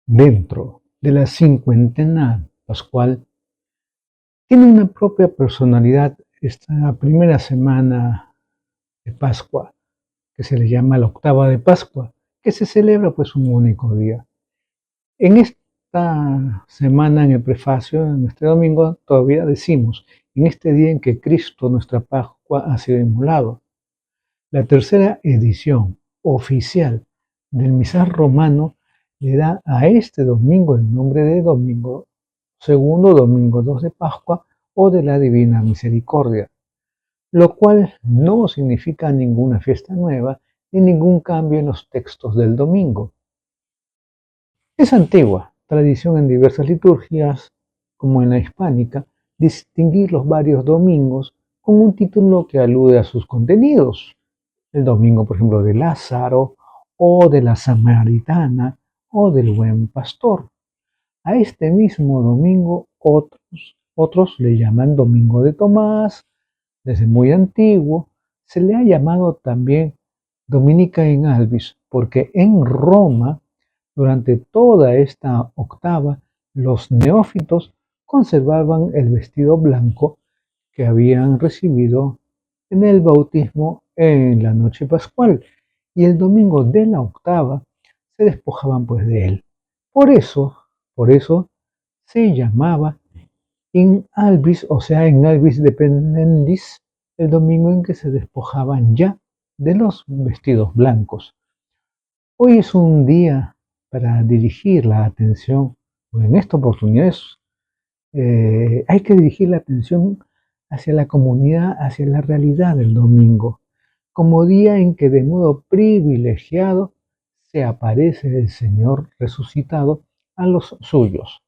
dentro de la cincuentena pascual, tiene una propia personalidad esta primera semana de Pascua, que se le llama la octava de Pascua, que se celebra pues un único día. En esta semana, en el prefacio, en este domingo, todavía decimos, en este día en que Cristo, nuestra Pascua, ha sido inmolado. La tercera edición oficial del misal romano le da a este domingo el nombre de domingo segundo, domingo 2 de Pascua o de la Divina Misericordia, lo cual no significa ninguna fiesta nueva ni ningún cambio en los textos del domingo. Es antigua tradición en diversas liturgias, como en la hispánica, distinguir los varios domingos con un título que alude a sus contenidos. El domingo, por ejemplo, de Lázaro, o de la Samaritana, o del Buen Pastor. A este mismo domingo otros le llaman Domingo de Tomás. Desde muy antiguo se le ha llamado también Dominica in Albis, porque en Roma, durante toda esta octava, los neófitos conservaban el vestido blanco que habían recibido en el bautismo en la noche pascual, y el domingo de la octava se despojaban pues de él. Por eso se llamaba in albis, o sea, in albis dependendis, el domingo en que se despojaban ya de los vestidos blancos. Hoy es un día para dirigir la atención, o en esta oportunidad hay que dirigir la atención hacia la comunidad, hacia la realidad del domingo, como día en que de modo privilegiado se aparece el Señor resucitado a los suyos,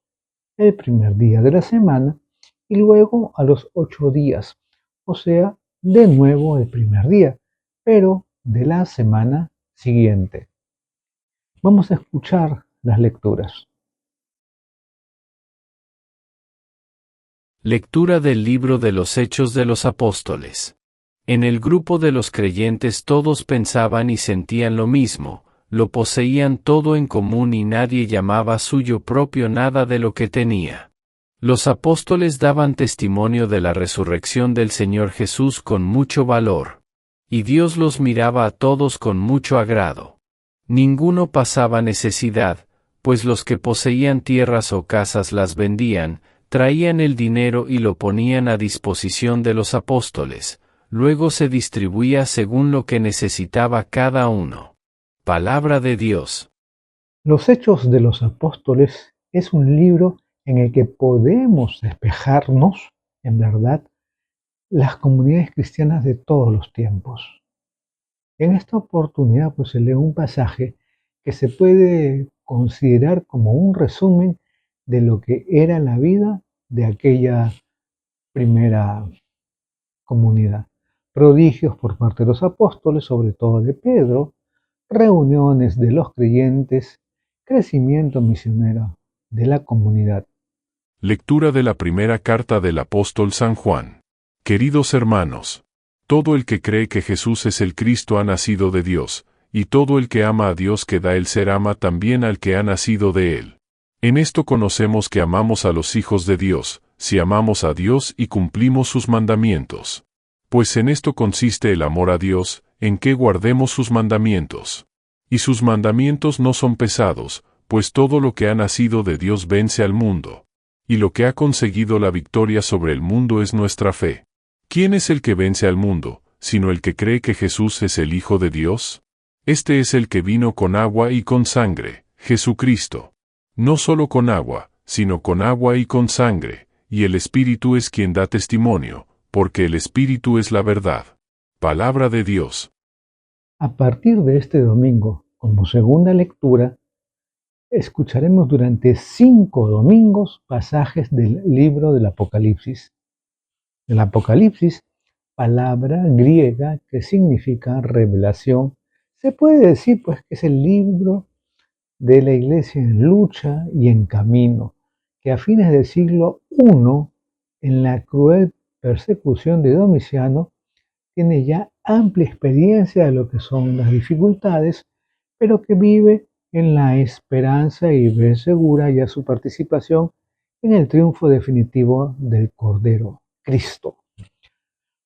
el primer día de la semana y luego a los 8 días, o sea, de nuevo el primer día, pero de la semana siguiente. Vamos a escuchar las lecturas. Lectura del libro de los Hechos de los Apóstoles. En el grupo de los creyentes todos pensaban y sentían lo mismo, lo poseían todo en común y nadie llamaba suyo propio nada de lo que tenía. Los apóstoles daban testimonio de la resurrección del Señor Jesús con mucho valor. Y Dios los miraba a todos con mucho agrado. Ninguno pasaba necesidad, pues los que poseían tierras o casas las vendían, traían el dinero y lo ponían a disposición de los apóstoles, luego se distribuía según lo que necesitaba cada uno. Palabra de Dios. Los Hechos de los Apóstoles es un libro en el que podemos despejarnos, en verdad, las comunidades cristianas de todos los tiempos. En esta oportunidad pues se lee un pasaje que se puede considerar como un resumen de lo que era la vida de aquella primera comunidad. Prodigios por parte de los apóstoles, sobre todo de Pedro, reuniones de los creyentes, crecimiento misionero de la comunidad. Lectura de la primera carta del apóstol San Juan. Queridos hermanos, todo el que cree que Jesús es el Cristo ha nacido de Dios, y todo el que ama a Dios que da el ser ama también al que ha nacido de él. En esto conocemos que amamos a los hijos de Dios, si amamos a Dios y cumplimos sus mandamientos. Pues en esto consiste el amor a Dios, en que guardemos sus mandamientos. Y sus mandamientos no son pesados, pues todo lo que ha nacido de Dios vence al mundo. Y lo que ha conseguido la victoria sobre el mundo es nuestra fe. ¿Quién es el que vence al mundo, sino el que cree que Jesús es el Hijo de Dios? Este es el que vino con agua y con sangre, Jesucristo. No solo con agua, sino con agua y con sangre, y el Espíritu es quien da testimonio, porque el Espíritu es la verdad. Palabra de Dios. A partir de este domingo, como segunda lectura, escucharemos durante 5 domingos pasajes del libro del Apocalipsis. El Apocalipsis, palabra griega que significa revelación, se puede decir pues que es el libro de la iglesia en lucha y en camino, que a fines del siglo I, en la cruel persecución de Domiciano, tiene ya amplia experiencia de lo que son las dificultades, pero que vive en la esperanza y ve segura ya su participación en el triunfo definitivo del Cordero, Cristo.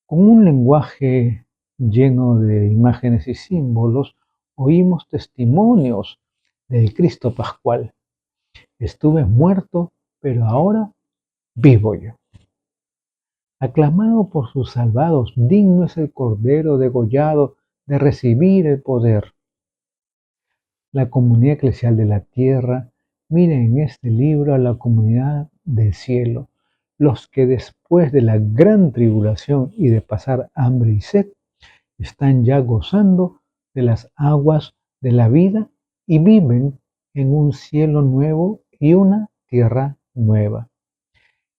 Con un lenguaje lleno de imágenes y símbolos, oímos testimonios del Cristo Pascual. Estuve muerto, pero ahora vivo yo. Aclamado por sus salvados, digno es el Cordero degollado de recibir el poder. La comunidad eclesial de la tierra mira en este libro a la comunidad del cielo, los que después de la gran tribulación y de pasar hambre y sed, están ya gozando de las aguas de la vida y viven en un cielo nuevo y una tierra nueva.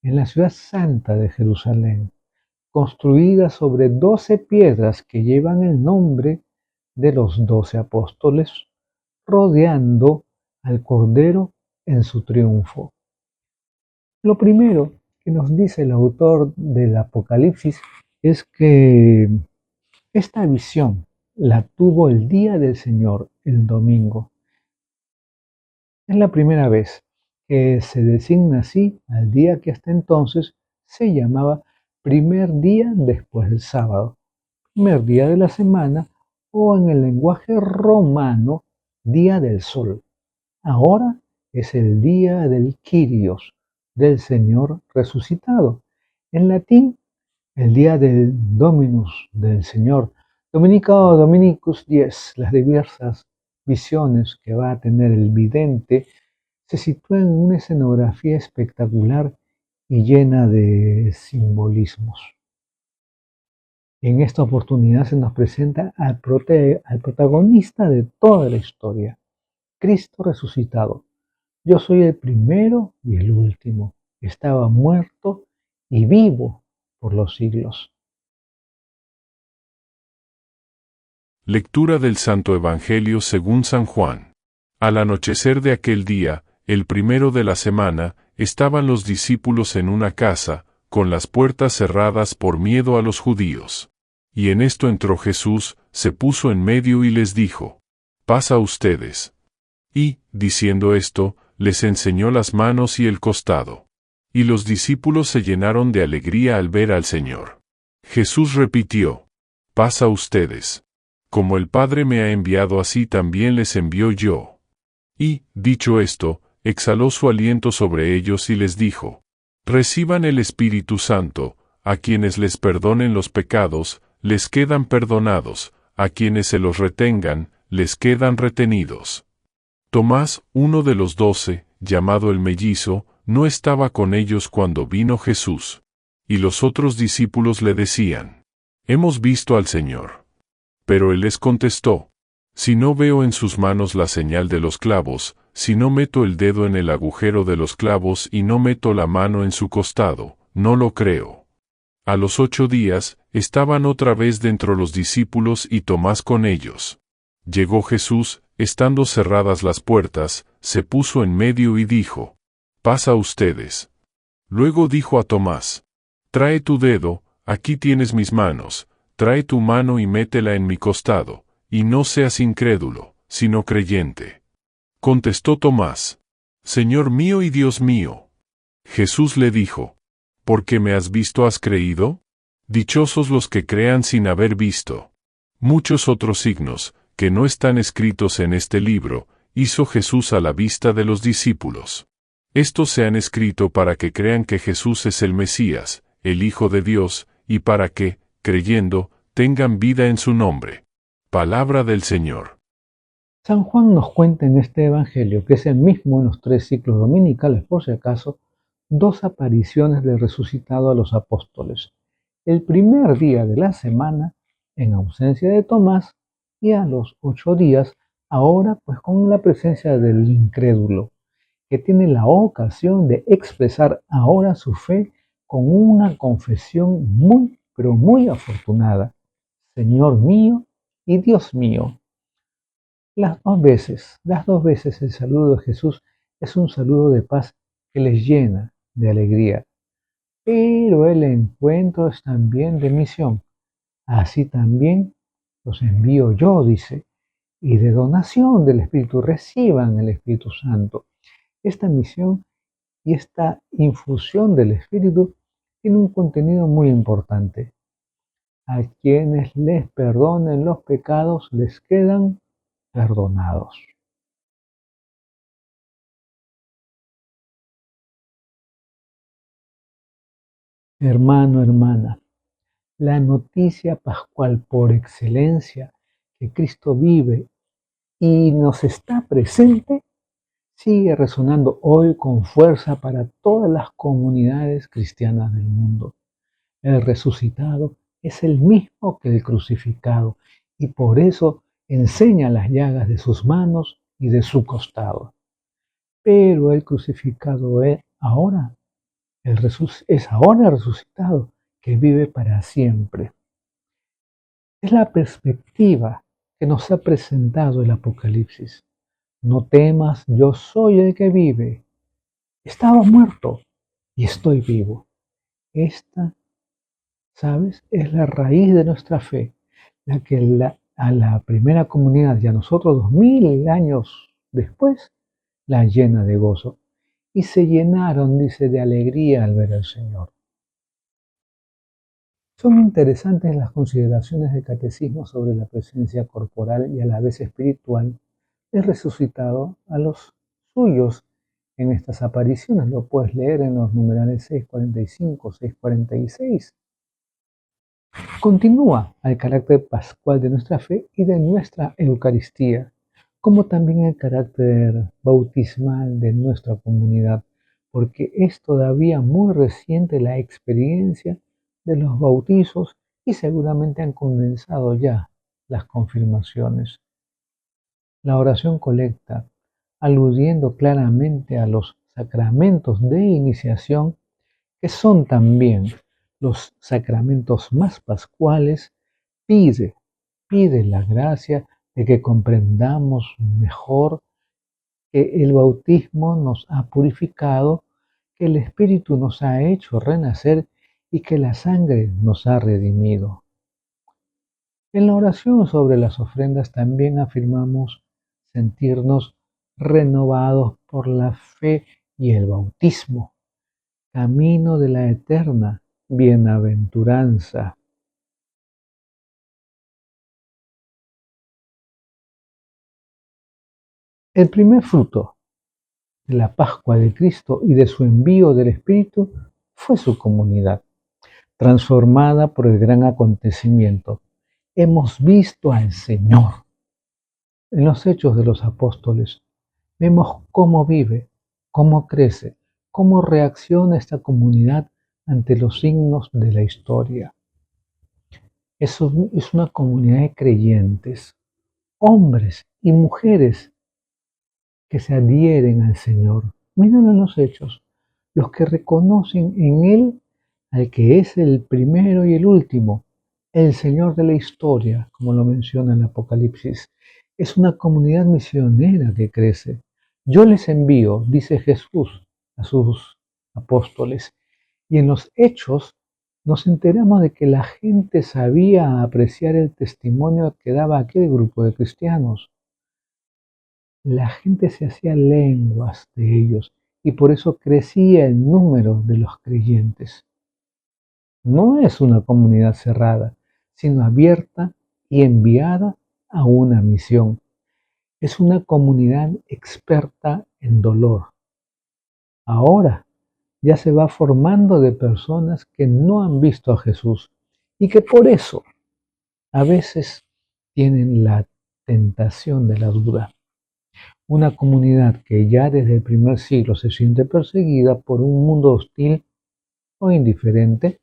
En la ciudad santa de Jerusalén, construida sobre 12 piedras que llevan el nombre de los 12 apóstoles, rodeando al Cordero en su triunfo. Lo primero que nos dice el autor del Apocalipsis es que esta visión la tuvo el día del Señor, el domingo. Es la primera vez que se designa así al día que hasta entonces se llamaba primer día después del sábado, primer día de la semana o en el lenguaje romano, día del sol. Ahora es el día del Kyrios, del Señor resucitado. En latín, el día del Dominus, del Señor. Dominica o Dominicus Dies, las diversas visiones que va a tener el vidente, se sitúan en una escenografía espectacular y llena de simbolismos. En esta oportunidad se nos presenta al protagonista de toda la historia, Cristo resucitado. Yo soy el primero y el último. Estaba muerto y vivo por los siglos. Lectura del Santo Evangelio según San Juan. Al anochecer de aquel día, el primero de la semana, estaban los discípulos en una casa, con las puertas cerradas por miedo a los judíos. Y en esto entró Jesús, se puso en medio y les dijo: «Paz a ustedes». Y, diciendo esto, les enseñó las manos y el costado. Y los discípulos se llenaron de alegría al ver al Señor. Jesús repitió: «Paz a ustedes. Como el Padre me ha enviado, así también les envío yo». Y, dicho esto, exhaló su aliento sobre ellos y les dijo: «Reciban el Espíritu Santo. A quienes les perdonen los pecados, les quedan perdonados; a quienes se los retengan, les quedan retenidos». Tomás, uno de los 12, llamado el mellizo, no estaba con ellos cuando vino Jesús. Y los otros discípulos le decían: «Hemos visto al Señor». Pero él les contestó: «Si no veo en sus manos la señal de los clavos, si no meto el dedo en el agujero de los clavos y no meto la mano en su costado, no lo creo». A los 8 días, estaban otra vez dentro los discípulos y Tomás con ellos. Llegó Jesús, estando cerradas las puertas, se puso en medio y dijo: «Paz a ustedes». Luego dijo a Tomás: «Trae tu dedo, aquí tienes mis manos, trae tu mano y métela en mi costado, y no seas incrédulo, sino creyente». Contestó Tomás: «Señor mío y Dios mío». Jesús le dijo: «¿Porque me has visto has creído? Dichosos los que crean sin haber visto». Muchos otros signos, que no están escritos en este libro, hizo Jesús a la vista de los discípulos. Estos se han escrito para que crean que Jesús es el Mesías, el Hijo de Dios, y para que, creyendo, tengan vida en su nombre. Palabra del Señor. San Juan nos cuenta en este Evangelio, que es el mismo en los 3 ciclos dominicales, por si acaso, 2 apariciones del resucitado a los apóstoles. El primer día de la semana, en ausencia de Tomás, y a los 8 días, ahora pues con la presencia del incrédulo, que tiene la ocasión de expresar ahora su fe con una confesión muy, pero muy afortunada: «Señor mío y Dios mío». Las dos veces el saludo de Jesús es un saludo de paz que les llena de alegría. Pero el encuentro es también de misión. «Así también los envío yo», dice, y de donación del Espíritu, reciban el Espíritu Santo. Esta misión y esta infusión del Espíritu tiene un contenido muy importante. A quienes les perdonen los pecados les quedan perdonados. Hermano, hermana, la noticia pascual por excelencia, que Cristo vive y nos está presente, sigue resonando hoy con fuerza para todas las comunidades cristianas del mundo. El resucitado es el mismo que el crucificado y por eso enseña las llagas de sus manos y de su costado. Pero el crucificado es ahora el resucitado que vive para siempre. Es la perspectiva que nos ha presentado el Apocalipsis. No temas, yo soy el que vive. Estaba muerto y estoy vivo. Esta, ¿sabes? Es la raíz de nuestra fe, la que a la primera comunidad y a nosotros 2000 años después la llena de gozo. Y se llenaron, dice, de alegría al ver al Señor. Son interesantes las consideraciones del Catecismo sobre la presencia corporal y a la vez espiritual del resucitado a los suyos en estas apariciones. Lo puedes leer en los numerales 645, 646. Continúa al carácter pascual de nuestra fe y de nuestra Eucaristía, como también el carácter bautismal de nuestra comunidad, porque es todavía muy reciente la experiencia de los bautizos y seguramente han comenzado ya las confirmaciones. La oración colecta, aludiendo claramente a los sacramentos de iniciación, que son también los sacramentos más pascuales, pide la gracia de que comprendamos mejor que el bautismo nos ha purificado, que el Espíritu nos ha hecho renacer y que la sangre nos ha redimido. En la oración sobre las ofrendas también afirmamos sentirnos renovados por la fe y el bautismo, camino de la eterna bienaventuranza. El primer fruto de la Pascua de Cristo y de su envío del Espíritu fue su comunidad, transformada por el gran acontecimiento. Hemos visto al Señor. En los hechos de los apóstoles vemos cómo vive, cómo crece, cómo reacciona esta comunidad ante los signos de la historia. Es una comunidad de creyentes, hombres y mujeres que se adhieren al Señor. Miren en los hechos, los que reconocen en Él al que es el primero y el último, el Señor de la historia, como lo menciona el Apocalipsis. Es una comunidad misionera que crece. Yo les envío, dice Jesús a sus apóstoles, y en los hechos nos enteramos de que la gente sabía apreciar el testimonio que daba aquel grupo de cristianos. La gente se hacía lenguas de ellos y por eso crecía el número de los creyentes. No es una comunidad cerrada, sino abierta y enviada a una misión. Es una comunidad experta en dolor. Ahora ya se va formando de personas que no han visto a Jesús y que por eso a veces tienen la tentación de la duda. Una comunidad que ya desde el primer siglo se siente perseguida por un mundo hostil o indiferente.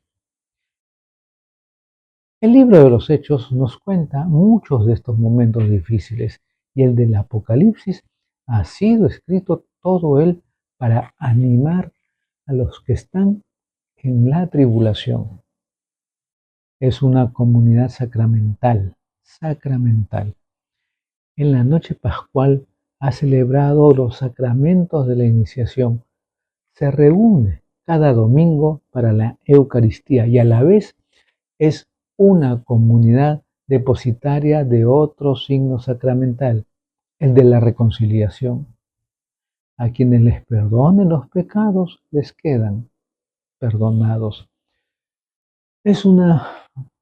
El libro de los Hechos nos cuenta muchos de estos momentos difíciles y el del Apocalipsis ha sido escrito todo él para animar a los que están en la tribulación. Es una comunidad sacramental. En la noche pascual ha celebrado los sacramentos de la iniciación. Se reúne cada domingo para la Eucaristía y a la vez es una comunidad depositaria de otro signo sacramental, el de la reconciliación. A quienes les perdonen los pecados, les quedan perdonados. Es una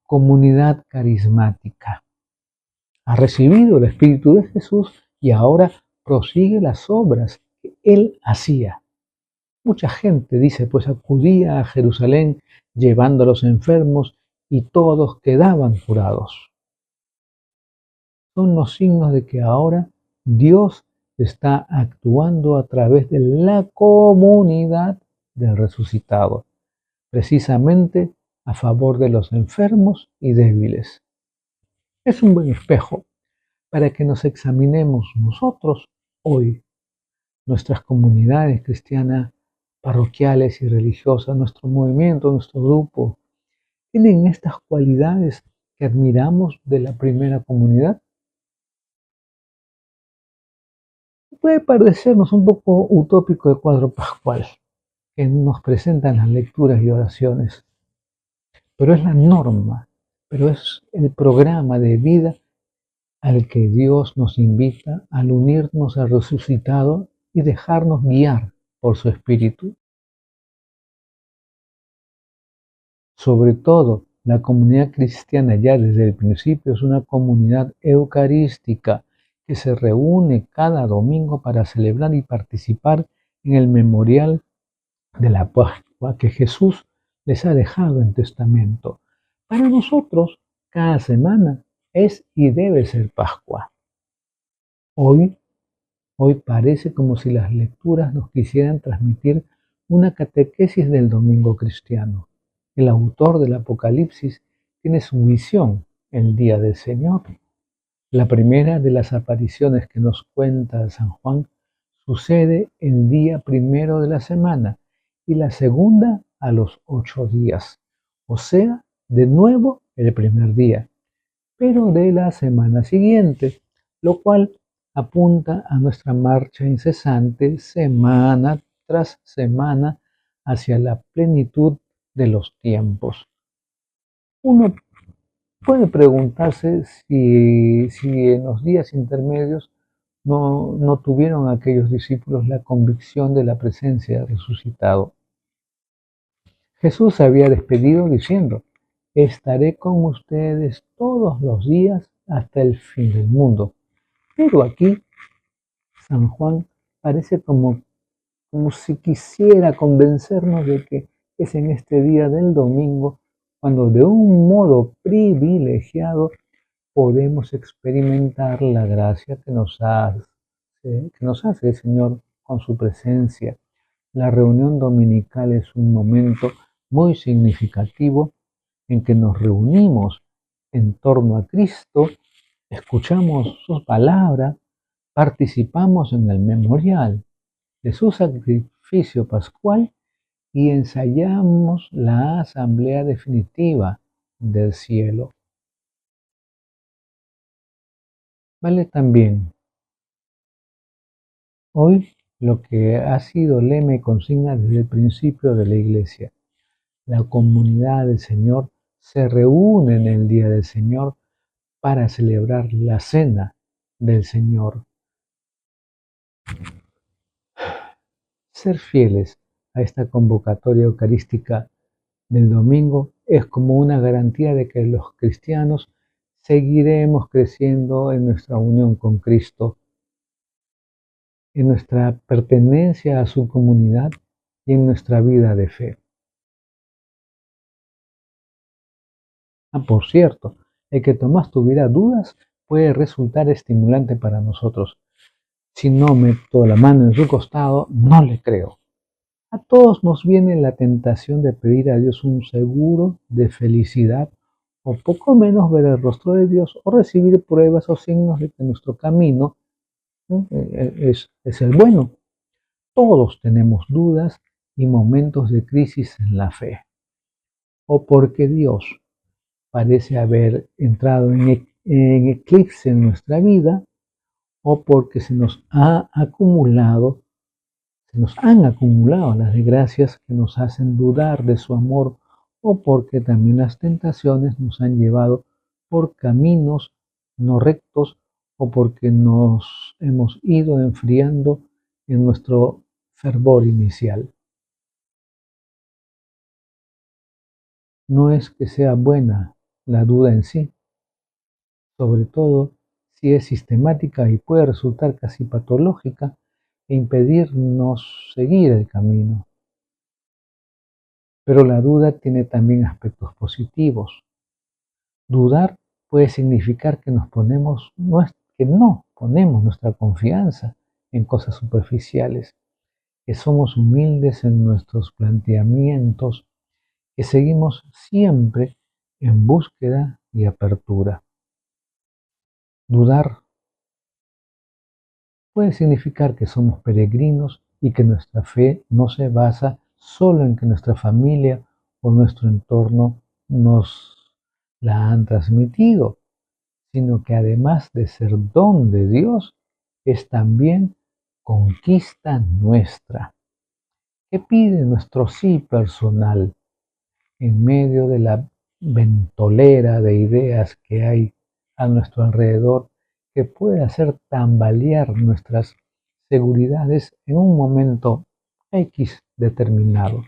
comunidad carismática. Ha recibido el Espíritu de Jesús y ahora prosigue las obras que Él hacía. Mucha gente, dice, pues acudía a Jerusalén llevando a los enfermos y todos quedaban curados. Son los signos de que ahora Dios está actuando a través de la comunidad del resucitado, precisamente a favor de los enfermos y débiles. Es un buen espejo para que nos examinemos nosotros hoy, nuestras comunidades cristianas, parroquiales y religiosas, nuestro movimiento, nuestro grupo, ¿tienen estas cualidades que admiramos de la primera comunidad? Puede parecernos un poco utópico el cuadro pascual que nos presentan las lecturas y oraciones, pero es la norma, pero es el programa de vida al que Dios nos invita al unirnos al resucitado y dejarnos guiar por su Espíritu. Sobre todo, la comunidad cristiana ya desde el principio es una comunidad eucarística que se reúne cada domingo para celebrar y participar en el memorial de la Pascua que Jesús les ha dejado en testamento. Para nosotros, cada semana es y debe ser Pascua. Hoy parece como si las lecturas nos quisieran transmitir una catequesis del domingo cristiano. El autor del Apocalipsis tiene su visión el día del Señor. La primera de las apariciones que nos cuenta San Juan sucede el día primero de la semana y la segunda a los 8 días, o sea, de nuevo el primer día, pero de la semana siguiente, lo cual apunta a nuestra marcha incesante semana tras semana hacia la plenitud de los tiempos. Uno puede preguntarse si en los días intermedios no tuvieron aquellos discípulos la convicción de la presencia del resucitado. Jesús se había despedido diciendo: estaré con ustedes todos los días hasta el fin del mundo. Pero aquí San Juan parece como si quisiera convencernos de que es en este día del domingo cuando de un modo privilegiado podemos experimentar la gracia que nos hace el Señor con su presencia. La reunión dominical es un momento muy significativo en que nos reunimos en torno a Cristo, escuchamos sus palabras, participamos en el memorial de su sacrificio pascual y ensayamos la asamblea definitiva del cielo. Vale también hoy lo que ha sido lema y consigna desde el principio de la Iglesia. La comunidad del Señor se reúne en el día del Señor para celebrar la cena del Señor. Ser fieles a esta convocatoria eucarística del domingo es como una garantía de que los cristianos seguiremos creciendo en nuestra unión con Cristo, en nuestra pertenencia a su comunidad y en nuestra vida de fe. Por cierto, el que Tomás tuviera dudas puede resultar estimulante para nosotros. Si no meto la mano en su costado, no le creo. A todos nos viene la tentación de pedir a Dios un seguro de felicidad o poco menos ver el rostro de Dios o recibir pruebas o signos de que nuestro camino es el bueno. Todos tenemos dudas y momentos de crisis en la fe. O porque Dios parece haber entrado en eclipse en nuestra vida, o porque se nos han acumulado las desgracias que nos hacen dudar de su amor, o porque también las tentaciones nos han llevado por caminos no rectos o porque nos hemos ido enfriando en nuestro fervor inicial. No es que sea buena la duda en sí, sobre todo si es sistemática y puede resultar casi patológica e impedirnos seguir el camino. Pero la duda tiene también aspectos positivos. Dudar puede significar que no ponemos nuestra confianza en cosas superficiales, que somos humildes en nuestros planteamientos, que seguimos siempre en búsqueda y apertura. Dudar puede significar que somos peregrinos y que nuestra fe no se basa solo en que nuestra familia o nuestro entorno nos la han transmitido, sino que además de ser don de Dios, es también conquista nuestra. ¿Qué pide nuestro sí personal en medio de la ventolera de ideas que hay a nuestro alrededor que puede hacer tambalear nuestras seguridades en un momento X determinado?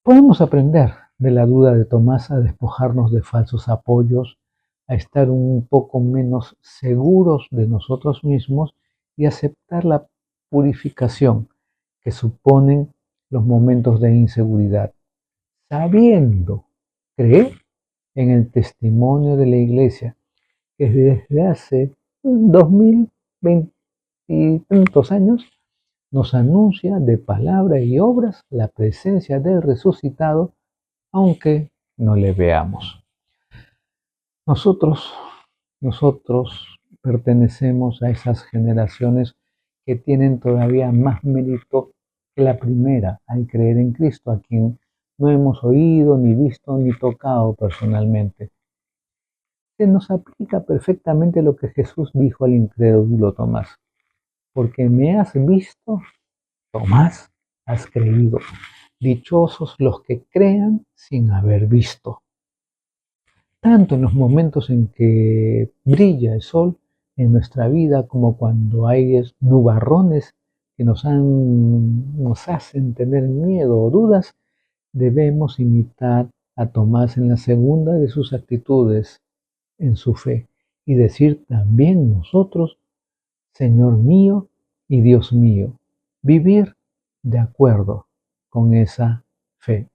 Podemos aprender de la duda de Tomás a despojarnos de falsos apoyos, a estar un poco menos seguros de nosotros mismos y aceptar la purificación que suponen los momentos de inseguridad, sabiendo creer en el testimonio de la Iglesia, que desde hace 2020 y tantos años nos anuncia de palabra y obras la presencia del resucitado, aunque no le veamos. Nosotros pertenecemos a esas generaciones que tienen todavía más mérito que la primera al creer en Cristo, a quien no hemos oído, ni visto, ni tocado personalmente. Se nos aplica perfectamente lo que Jesús dijo al incrédulo Tomás: porque me has visto, Tomás, has creído. Dichosos los que crean sin haber visto. Tanto en los momentos en que brilla el sol en nuestra vida como cuando hay nubarrones que nos hacen tener miedo o dudas, debemos imitar a Tomás en la segunda de sus actitudes, en su fe, y decir también nosotros: Señor mío y Dios mío, vivir de acuerdo con esa fe.